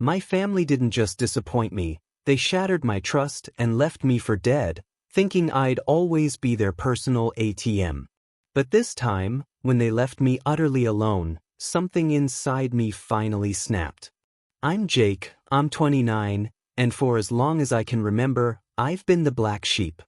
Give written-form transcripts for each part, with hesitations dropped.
My family didn't just disappoint me, they shattered my trust and left me for dead, thinking I'd always be their personal ATM. But this time, when they left me utterly alone, something inside me finally snapped. I'm Jake, I'm 29, and for as long as I can remember, I've been the black sheep.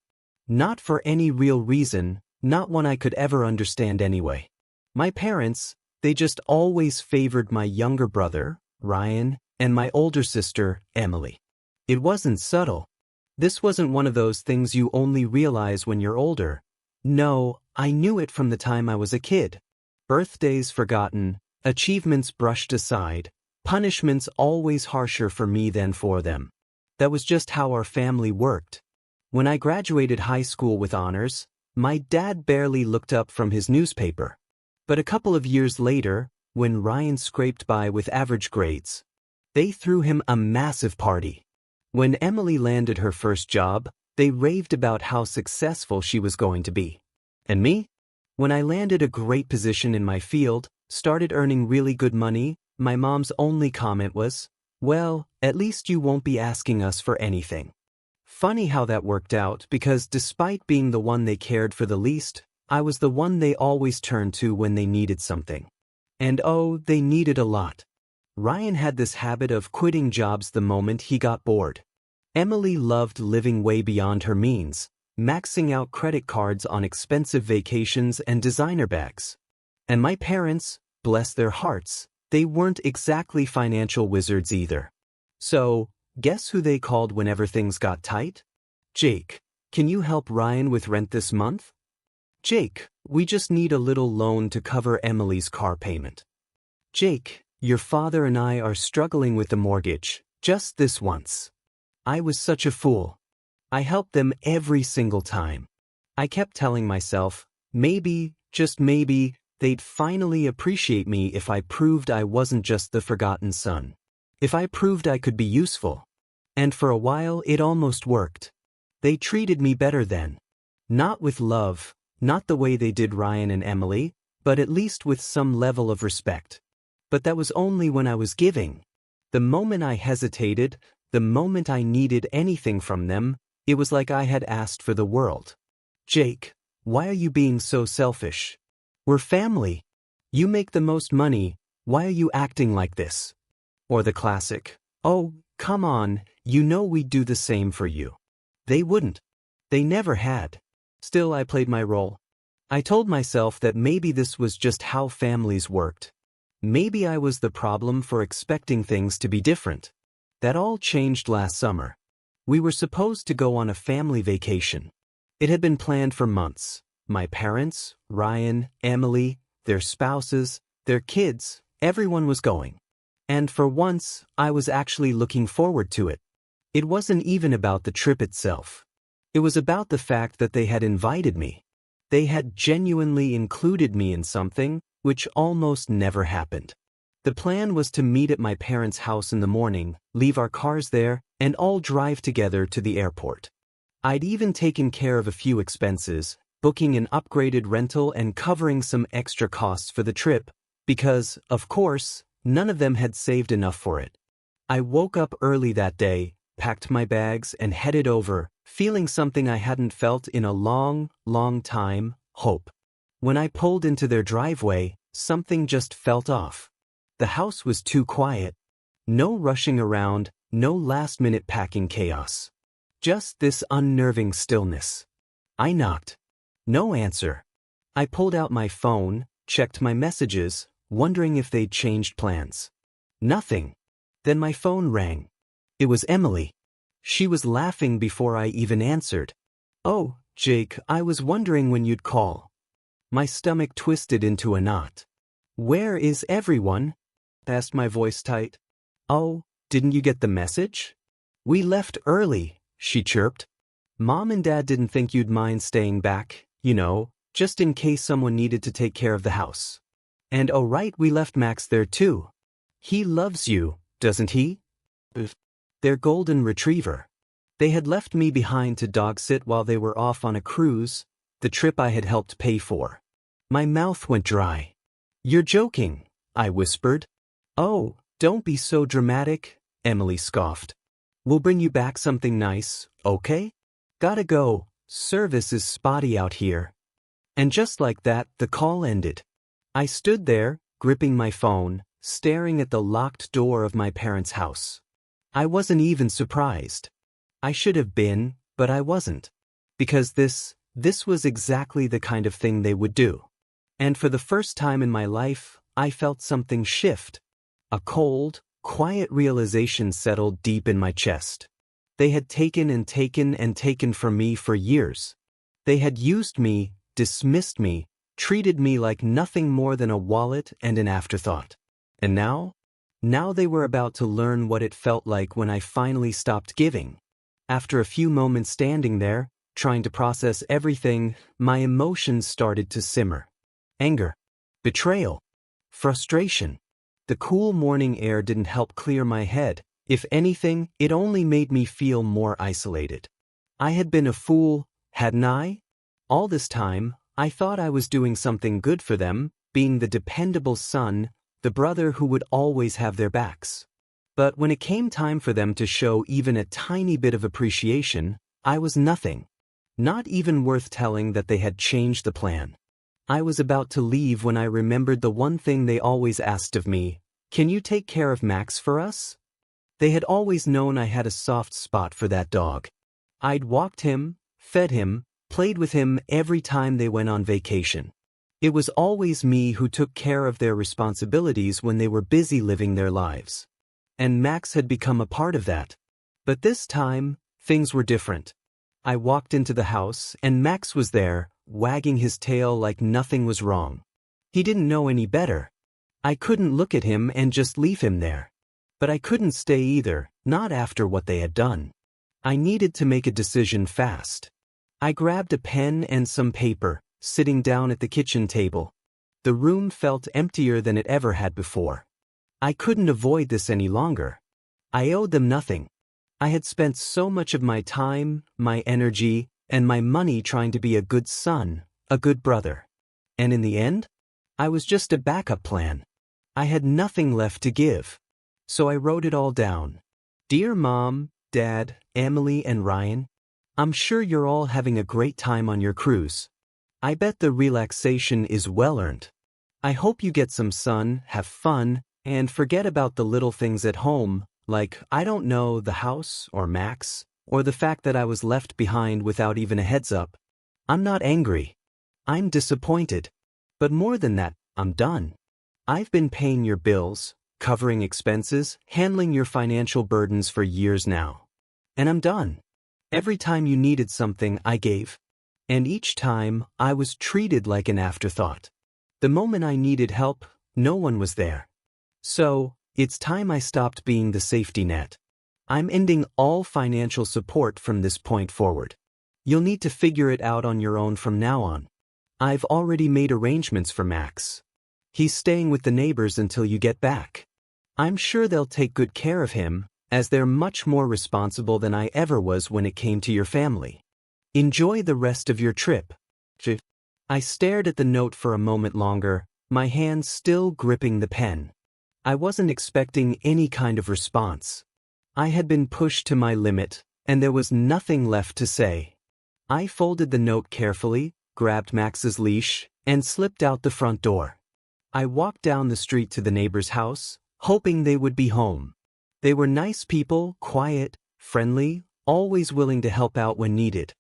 Not for any real reason, not one I could ever understand anyway. My parents, they just always favored my younger brother, Ryan, and my older sister, Emily. It wasn't subtle. This wasn't one of those things you only realize when you're older. No, I knew it from the time I was a kid. Birthdays forgotten, achievements brushed aside, punishments always harsher for me than for them. That was just how our family worked. When I graduated high school with honors, my dad barely looked up from his newspaper. But a couple of years later, when Ryan scraped by with average grades, they threw him a massive party. When Emily landed her first job, they raved about how successful she was going to be. And me? When I landed a great position in my field, started earning really good money, my mom's only comment was, "Well, at least you won't be asking us for anything." Funny how that worked out, because despite being the one they cared for the least, I was the one they always turned to when they needed something. And oh, they needed a lot. Ryan had this habit of quitting jobs the moment he got bored. Emily loved living way beyond her means, maxing out credit cards on expensive vacations and designer bags. And my parents, bless their hearts, they weren't exactly financial wizards either. So, guess who they called whenever things got tight? Jake, can you help Ryan with rent this month? Jake, we just need a little loan to cover Emily's car payment. Jake, your father and I are struggling with the mortgage, just this once. I was such a fool. I helped them every single time. I kept telling myself, maybe, just maybe, they'd finally appreciate me if I proved I wasn't just the forgotten son. If I proved I could be useful. And for a while it almost worked. They treated me better then. Not with love, not the way they did Ryan and Emily, but at least with some level of respect. But that was only when I was giving. The moment I hesitated, the moment I needed anything from them, it was like I had asked for the world. Jake, why are you being so selfish? We're family. You make the most money, why are you acting like this? Or the classic, oh, come on, you know we'd do the same for you. They wouldn't. They never had. Still, I played my role. I told myself that maybe this was just how families worked. Maybe I was the problem for expecting things to be different. That all changed last summer. We were supposed to go on a family vacation. It had been planned for months. My parents, Ryan, Emily, their spouses, their kids, everyone was going. And for once, I was actually looking forward to it. It wasn't even about the trip itself. It was about the fact that they had invited me. They had genuinely included me in something, which almost never happened. The plan was to meet at my parents' house in the morning, leave our cars there, and all drive together to the airport. I'd even taken care of a few expenses, booking an upgraded rental and covering some extra costs for the trip, because, of course, none of them had saved enough for it. I woke up early that day, packed my bags, and headed over, feeling something I hadn't felt in a long, long time, hope. When I pulled into their driveway, something just felt off. The house was too quiet. No rushing around, no last-minute packing chaos. Just this unnerving stillness. I knocked. No answer. I pulled out my phone, checked my messages, wondering if they'd changed plans. Nothing. Then my phone rang. It was Emily. She was laughing before I even answered. "Oh, Jake, I was wondering when you'd call." My stomach twisted into a knot. "Where is everyone?" asked my voice tight. "Oh, didn't you get the message?" "We left early," she chirped. "Mom and Dad didn't think you'd mind staying back, you know, just in case someone needed to take care of the house. And oh right, we left Max there too. He loves you, doesn't he?" Their golden retriever. They had left me behind to dog sit while they were off on a cruise, the trip I had helped pay for. My mouth went dry. "You're joking," I whispered. "Oh, don't be so dramatic," Emily scoffed. We'll bring you back something nice, okay? Gotta go, service is spotty out here. And just like that, the call ended. I stood there, gripping my phone, staring at the locked door of my parents' house. I wasn't even surprised. I should have been, but I wasn't. Because this was exactly the kind of thing they would do. And for the first time in my life, I felt something shift. A cold, quiet realization settled deep in my chest. They had taken and taken and taken from me for years. They had used me, dismissed me, treated me like nothing more than a wallet and an afterthought. And now they were about to learn what it felt like when I finally stopped giving. After a few moments standing there, trying to process everything, my emotions started to simmer. Anger, betrayal, frustration. The cool morning air didn't help clear my head. If anything, it only made me feel more isolated. I had been a fool, hadn't I? All this time, I thought I was doing something good for them, being the dependable son, the brother who would always have their backs. But when it came time for them to show even a tiny bit of appreciation, I was nothing. Not even worth telling that they had changed the plan. I was about to leave when I remembered the one thing they always asked of me: can you take care of Max for us? They had always known I had a soft spot for that dog. I'd walked him, fed him, played with him every time they went on vacation. It was always me who took care of their responsibilities when they were busy living their lives. And Max had become a part of that. But this time, things were different. I walked into the house and Max was there, wagging his tail like nothing was wrong. He didn't know any better. I couldn't look at him and just leave him there. But I couldn't stay either, not after what they had done. I needed to make a decision fast. I grabbed a pen and some paper, sitting down at the kitchen table. The room felt emptier than it ever had before. I couldn't avoid this any longer. I owed them nothing. I had spent so much of my time, my energy, and my money trying to be a good son, a good brother. And in the end, I was just a backup plan. I had nothing left to give. So I wrote it all down. Dear Mom, Dad, Emily, and Ryan, I'm sure you're all having a great time on your cruise. I bet the relaxation is well earned. I hope you get some sun, have fun, and forget about the little things at home, like, I don't know, the house, or Max, or the fact that I was left behind without even a heads up. I'm not angry. I'm disappointed. But more than that, I'm done. I've been paying your bills, covering expenses, handling your financial burdens for years now. And I'm done. Every time you needed something, I gave. And each time, I was treated like an afterthought. The moment I needed help, no one was there. So, it's time I stopped being the safety net. I'm ending all financial support from this point forward. You'll need to figure it out on your own from now on. I've already made arrangements for Max. He's staying with the neighbors until you get back. I'm sure they'll take good care of him, as they're much more responsible than I ever was when it came to your family. Enjoy the rest of your trip. I stared at the note for a moment longer, my hand still gripping the pen. I wasn't expecting any kind of response. I had been pushed to my limit, and there was nothing left to say. I folded the note carefully, grabbed Max's leash, and slipped out the front door. I walked down the street to the neighbor's house, hoping they would be home. They were nice people, quiet, friendly, always willing to help out when needed.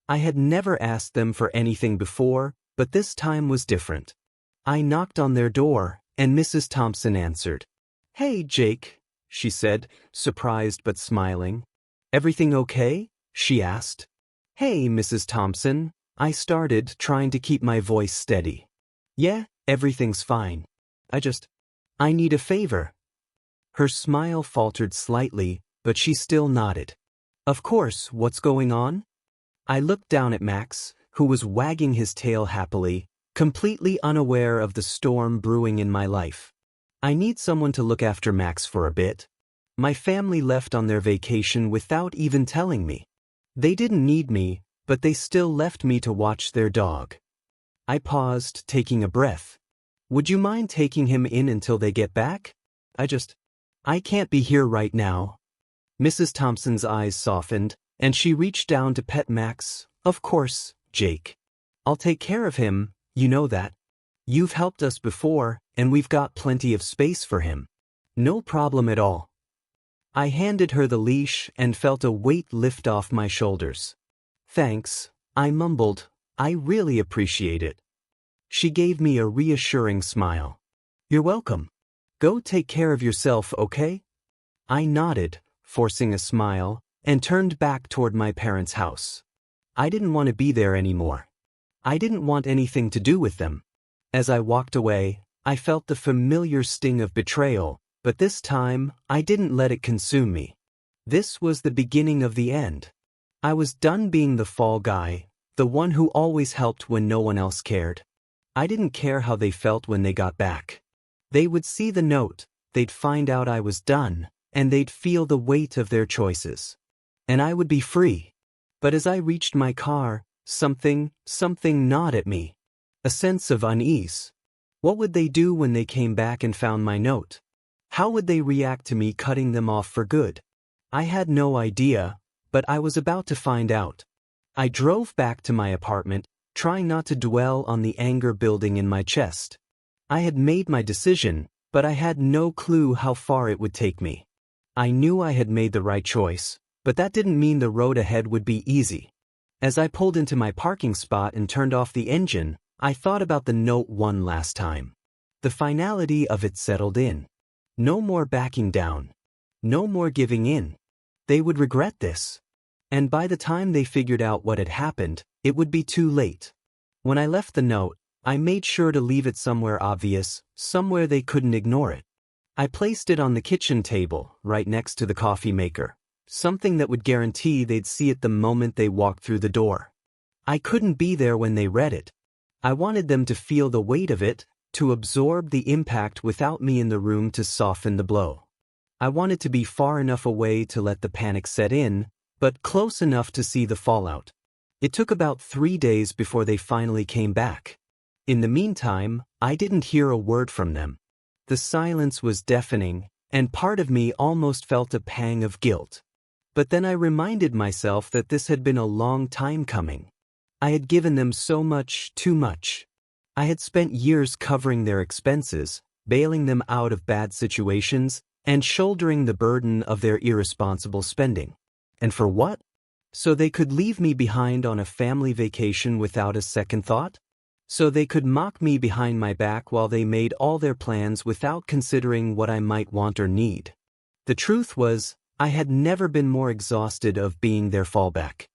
I had never asked them for anything before, but this time was different. I knocked on their door, and Mrs. Thompson answered. Hey, Jake, she said, surprised but smiling. Everything okay? She asked. Hey, Mrs. Thompson, I started, trying to keep my voice steady. Yeah, everything's fine. I need a favor. Her smile faltered slightly, but she still nodded. Of course, what's going on? I looked down at Max, who was wagging his tail happily, completely unaware of the storm brewing in my life. I need someone to look after Max for a bit. My family left on their vacation without even telling me. They didn't need me, but they still left me to watch their dog. I paused, taking a breath. Would you mind taking him in until they get back? I can't be here right now. Mrs. Thompson's eyes softened, and she reached down to pet Max. Of course, Jake. I'll take care of him, you know that. You've helped us before, and we've got plenty of space for him. No problem at all. I handed her the leash and felt a weight lift off my shoulders. Thanks, I mumbled. I really appreciate it. She gave me a reassuring smile. You're welcome. Go take care of yourself, okay? I nodded, forcing a smile, and turned back toward my parents' house. I didn't want to be there anymore. I didn't want anything to do with them. As I walked away, I felt the familiar sting of betrayal, but this time, I didn't let it consume me. This was the beginning of the end. I was done being the fall guy, the one who always helped when no one else cared. I didn't care how they felt when they got back. They would see the note, they'd find out I was done, and they'd feel the weight of their choices. And I would be free. But as I reached my car, something gnawed at me. A sense of unease. What would they do when they came back and found my note? How would they react to me cutting them off for good? I had no idea, but I was about to find out. I drove back to my apartment, trying not to dwell on the anger building in my chest. I had made my decision, but I had no clue how far it would take me. I knew I had made the right choice, but that didn't mean the road ahead would be easy. As I pulled into my parking spot and turned off the engine, I thought about the note one last time. The finality of it settled in. No more backing down. No more giving in. They would regret this. And by the time they figured out what had happened, it would be too late. When I left the note, I made sure to leave it somewhere obvious, somewhere they couldn't ignore it. I placed it on the kitchen table, right next to the coffee maker, something that would guarantee they'd see it the moment they walked through the door. I couldn't be there when they read it. I wanted them to feel the weight of it, to absorb the impact without me in the room to soften the blow. I wanted to be far enough away to let the panic set in, but close enough to see the fallout. It took about 3 days before they finally came back. In the meantime, I didn't hear a word from them. The silence was deafening, and part of me almost felt a pang of guilt. But then I reminded myself that this had been a long time coming. I had given them so much, too much. I had spent years covering their expenses, bailing them out of bad situations, and shouldering the burden of their irresponsible spending. And for what? So they could leave me behind on a family vacation without a second thought? So they could mock me behind my back while they made all their plans without considering what I might want or need. The truth was, I had never been more exhausted of being their fallback.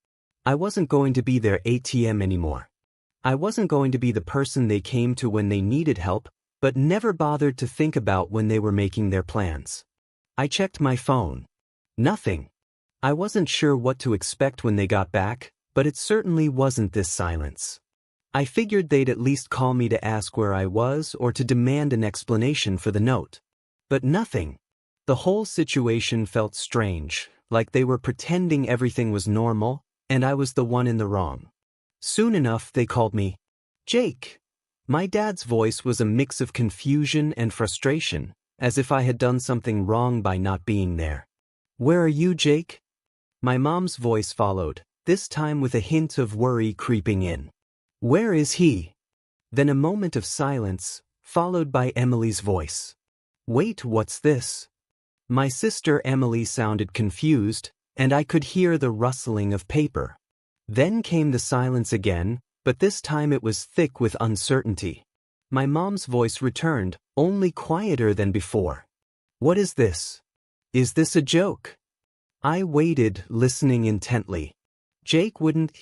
I wasn't going to be their ATM anymore. I wasn't going to be the person they came to when they needed help, but never bothered to think about when they were making their plans. I checked my phone. Nothing. I wasn't sure what to expect when they got back, but it certainly wasn't this silence. I figured they'd at least call me to ask where I was or to demand an explanation for the note. But nothing. The whole situation felt strange, like they were pretending everything was normal, and I was the one in the wrong. Soon enough, they called me Jake. My dad's voice was a mix of confusion and frustration, as if I had done something wrong by not being there. Where are you, Jake? My mom's voice followed, this time with a hint of worry creeping in. Where is he? Then a moment of silence, followed by Emily's voice. Wait, what's this? My sister Emily sounded confused, and I could hear the rustling of paper. Then came the silence again, but this time it was thick with uncertainty. My mom's voice returned, only quieter than before. What is this? Is this a joke? I waited, listening intently. Jake wouldn't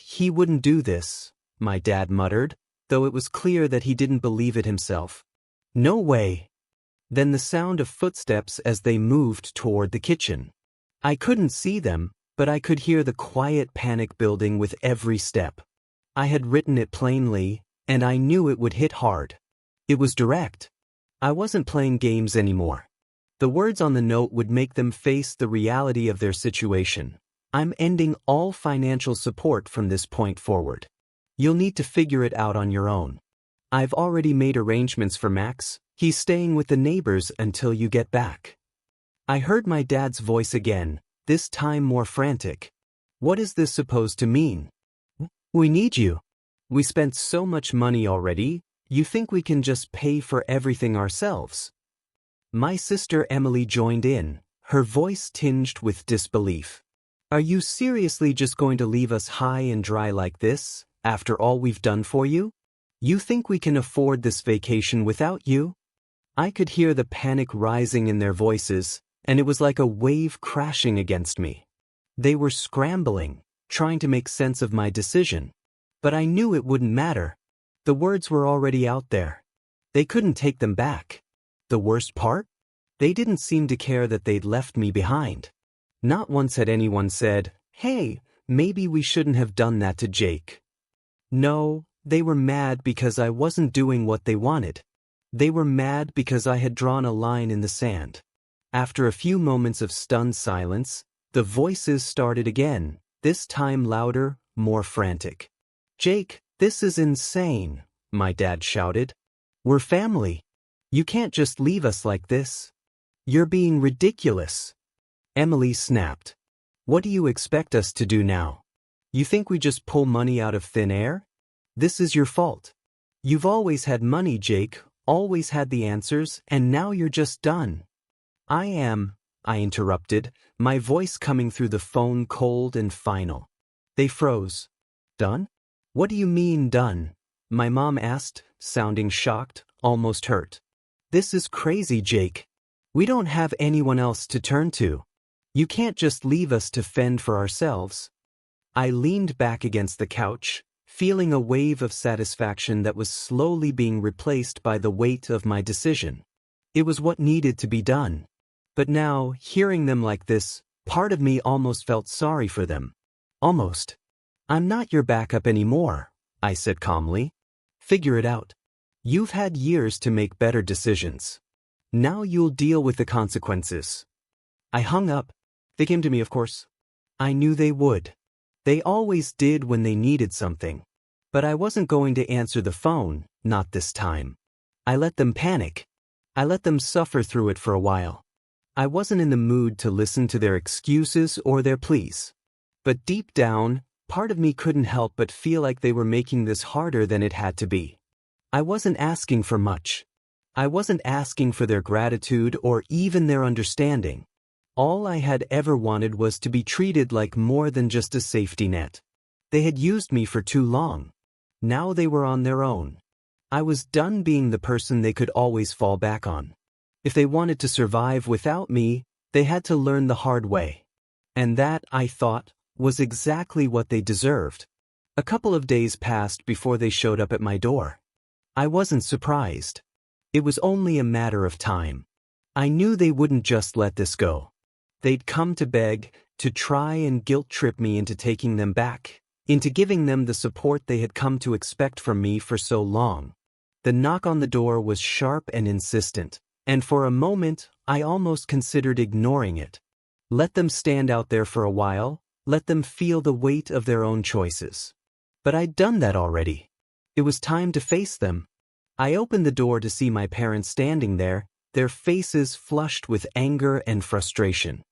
do this, my dad muttered, though it was clear that he didn't believe it himself. No way. Then the sound of footsteps as they moved toward the kitchen. I couldn't see them, but I could hear the quiet panic building with every step. I had written it plainly, and I knew it would hit hard. It was direct. I wasn't playing games anymore. The words on the note would make them face the reality of their situation. I'm ending all financial support from this point forward. You'll need to figure it out on your own. I've already made arrangements for Max. He's staying with the neighbors until you get back. I heard my dad's voice again, this time more frantic. What is this supposed to mean? We need you. We spent so much money already, you think we can just pay for everything ourselves? My sister Emily joined in, her voice tinged with disbelief. Are you seriously just going to leave us high and dry like this, after all we've done for you? You think we can afford this vacation without you? I could hear the panic rising in their voices, and it was like a wave crashing against me. They were scrambling, trying to make sense of my decision. But I knew it wouldn't matter. The words were already out there. They couldn't take them back. The worst part? They didn't seem to care that they'd left me behind. Not once had anyone said, "Hey, maybe we shouldn't have done that to Jake." No, they were mad because I wasn't doing what they wanted. They were mad because I had drawn a line in the sand. After a few moments of stunned silence, the voices started again, this time louder, more frantic. "Jake, this is insane," my dad shouted. "We're family. You can't just leave us like this. You're being ridiculous." Emily snapped. "What do you expect us to do now? You think we just pull money out of thin air? This is your fault. You've always had money, Jake, always had the answers, and now you're just done." I interrupted, my voice coming through the phone cold and final. They froze. "Done? What do you mean, done?" my mom asked, sounding shocked, almost hurt. "This is crazy, Jake. We don't have anyone else to turn to. You can't just leave us to fend for ourselves." I leaned back against the couch, feeling a wave of satisfaction that was slowly being replaced by the weight of my decision. It was what needed to be done. But now, hearing them like this, part of me almost felt sorry for them. Almost. "I'm not your backup anymore," I said calmly. "Figure it out. You've had years to make better decisions. Now you'll deal with the consequences." I hung up. They came to me, of course. I knew they would. They always did when they needed something. But I wasn't going to answer the phone, not this time. I let them panic. I let them suffer through it for a while. I wasn't in the mood to listen to their excuses or their pleas. But deep down, part of me couldn't help but feel like they were making this harder than it had to be. I wasn't asking for much. I wasn't asking for their gratitude or even their understanding. All I had ever wanted was to be treated like more than just a safety net. They had used me for too long. Now they were on their own. I was done being the person they could always fall back on. If they wanted to survive without me, they had to learn the hard way. And that, I thought, was exactly what they deserved. A couple of days passed before they showed up at my door. I wasn't surprised. It was only a matter of time. I knew they wouldn't just let this go. They'd come to beg, to try and guilt-trip me into taking them back, into giving them the support they had come to expect from me for so long. The knock on the door was sharp and insistent, and for a moment, I almost considered ignoring it. Let them stand out there for a while, let them feel the weight of their own choices. But I'd done that already. It was time to face them. I opened the door to see my parents standing there, their faces flushed with anger and frustration.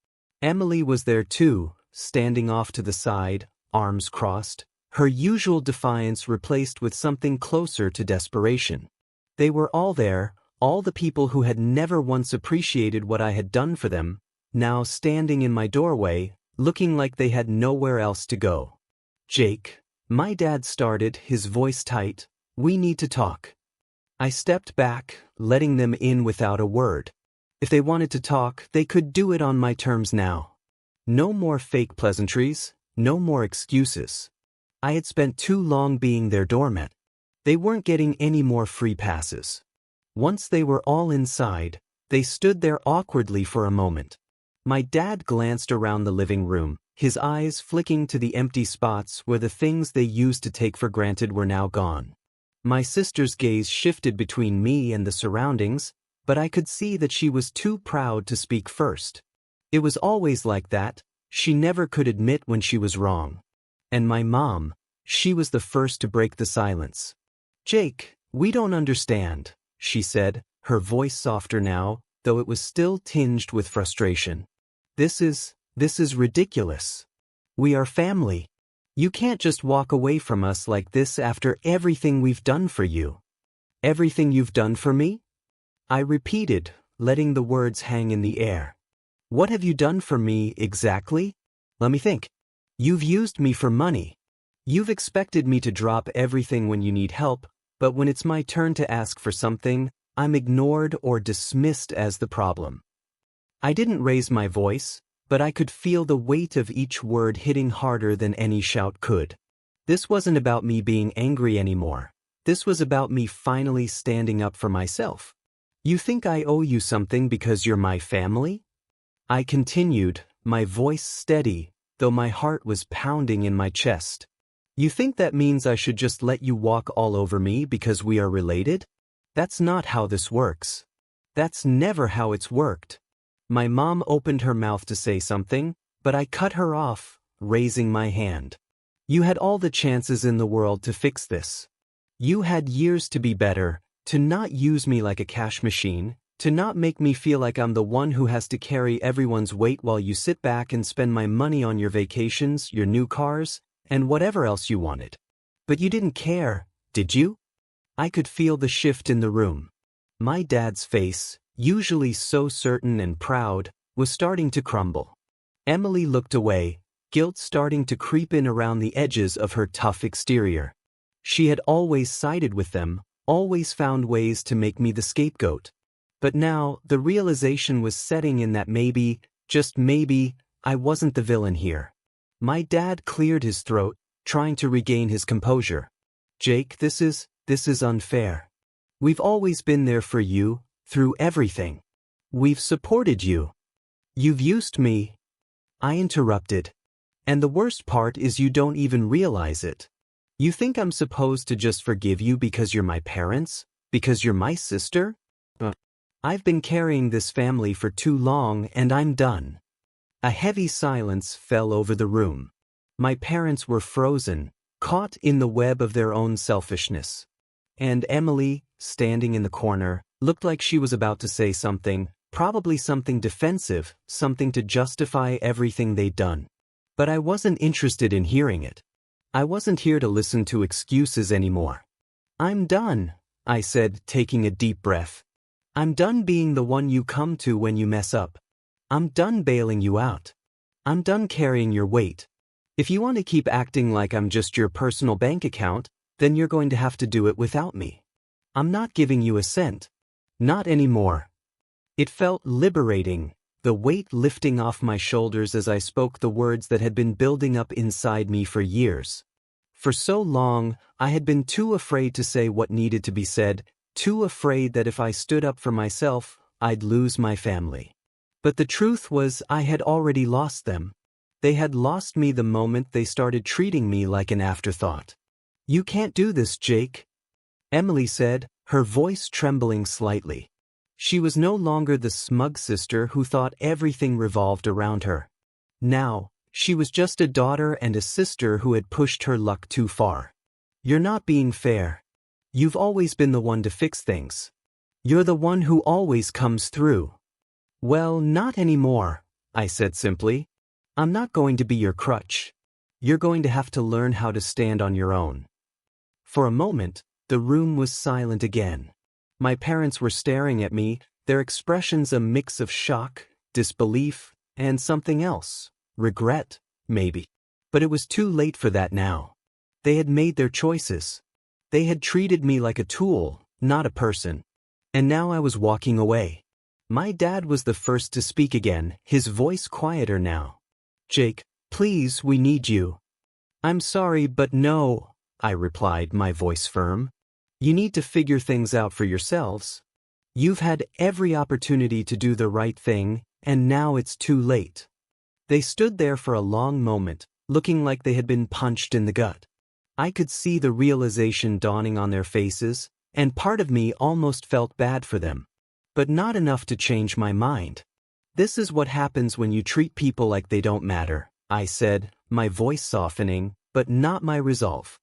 Emily was there too, standing off to the side, arms crossed, her usual defiance replaced with something closer to desperation. They were all there, all the people who had never once appreciated what I had done for them, now standing in my doorway, looking like they had nowhere else to go. "Jake," my dad started, his voice tight, "we need to talk." I stepped back, letting them in without a word. If they wanted to talk, they could do it on my terms now. No more fake pleasantries, no more excuses. I had spent too long being their doormat. They weren't getting any more free passes. Once they were all inside, they stood there awkwardly for a moment. My dad glanced around the living room, his eyes flicking to the empty spots where the things they used to take for granted were now gone. My sister's gaze shifted between me and the surroundings, but I could see that she was too proud to speak first. It was always like that, she never could admit when she was wrong. And my mom, she was the first to break the silence. "Jake, we don't understand," she said, her voice softer now, though it was still tinged with frustration. This This is ridiculous. We are family. You can't just walk away from us like this after everything we've done for you. Everything you've done for me? I repeated, letting the words hang in the air. What have you done for me exactly? Let me think. You've used me for money. You've expected me to drop everything when you need help, but when it's my turn to ask for something, I'm ignored or dismissed as the problem. I didn't raise my voice, but I could feel the weight of each word hitting harder than any shout could. This wasn't about me being angry anymore. This was about me finally standing up for myself. You think I owe you something because you're my family? I continued, my voice steady, though my heart was pounding in my chest. You think that means I should just let you walk all over me because we are related? That's not how this works. That's never how it's worked. My mom opened her mouth to say something, but I cut her off, raising my hand. You had all the chances in the world to fix this. You had years to be better, to not use me like a cash machine, to not make me feel like I'm the one who has to carry everyone's weight while you sit back and spend my money on your vacations, your new cars, and whatever else you wanted. But you didn't care, did you? I could feel the shift in the room. My dad's face, usually so certain and proud, was starting to crumble. Emily looked away, guilt starting to creep in around the edges of her tough exterior. She had always sided with them, always found ways to make me the scapegoat. But now, the realization was setting in that maybe, just maybe, I wasn't the villain here. My dad cleared his throat, trying to regain his composure. Jake, this is unfair. We've always been there for you, through everything. We've supported you. You've used me. I interrupted. And the worst part is you don't even realize it. You think I'm supposed to just forgive you because you're my parents? Because you're my sister? I've been carrying this family for too long and I'm done. A heavy silence fell over the room. My parents were frozen, caught in the web of their own selfishness. And Emily, standing in the corner, looked like she was about to say something, probably something defensive, something to justify everything they'd done. But I wasn't interested in hearing it. I wasn't here to listen to excuses anymore. I'm done, I said, taking a deep breath. I'm done being the one you come to when you mess up. I'm done bailing you out. I'm done carrying your weight. If you want to keep acting like I'm just your personal bank account, then you're going to have to do it without me. I'm not giving you a cent. Not anymore. It felt liberating, the weight lifting off my shoulders as I spoke the words that had been building up inside me for years. For so long, I had been too afraid to say what needed to be said, too afraid that if I stood up for myself, I'd lose my family. But the truth was I had already lost them. They had lost me the moment they started treating me like an afterthought. You can't do this, Jake, Emily said, her voice trembling slightly. She was no longer the smug sister who thought everything revolved around her. Now, she was just a daughter and a sister who had pushed her luck too far. You're not being fair. You've always been the one to fix things. You're the one who always comes through. Well, not anymore, I said simply. I'm not going to be your crutch. You're going to have to learn how to stand on your own. For a moment, the room was silent again. My parents were staring at me, their expressions a mix of shock, disbelief, and something else, regret, maybe. But it was too late for that now. They had made their choices. They had treated me like a tool, not a person. And now I was walking away. My dad was the first to speak again, his voice quieter now. Jake, please, we need you. I'm sorry, but no, I replied, my voice firm. You need to figure things out for yourselves. You've had every opportunity to do the right thing, and now it's too late. They stood there for a long moment, looking like they had been punched in the gut. I could see the realization dawning on their faces, and part of me almost felt bad for them. But not enough to change my mind. This is what happens when you treat people like they don't matter, I said, my voice softening, but not my resolve.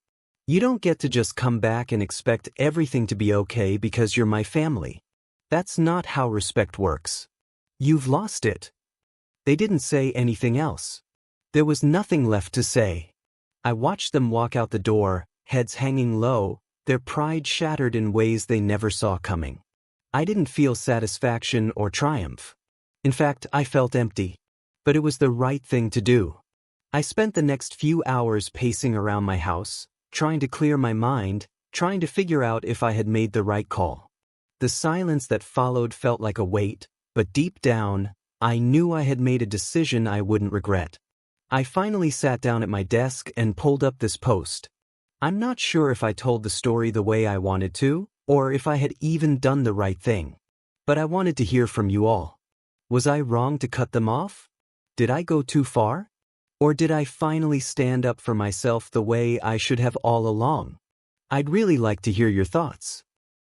You don't get to just come back and expect everything to be okay because you're my family. That's not how respect works. You've lost it. They didn't say anything else. There was nothing left to say. I watched them walk out the door, heads hanging low, their pride shattered in ways they never saw coming. I didn't feel satisfaction or triumph. In fact, I felt empty. But it was the right thing to do. I spent the next few hours pacing around my house, trying to clear my mind, trying to figure out if I had made the right call. The silence that followed felt like a weight, but deep down, I knew I had made a decision I wouldn't regret. I finally sat down at my desk and pulled up this post. I'm not sure if I told the story the way I wanted to, or if I had even done the right thing. But I wanted to hear from you all. Was I wrong to cut them off? Did I go too far? Or did I finally stand up for myself the way I should have all along? I'd really like to hear your thoughts.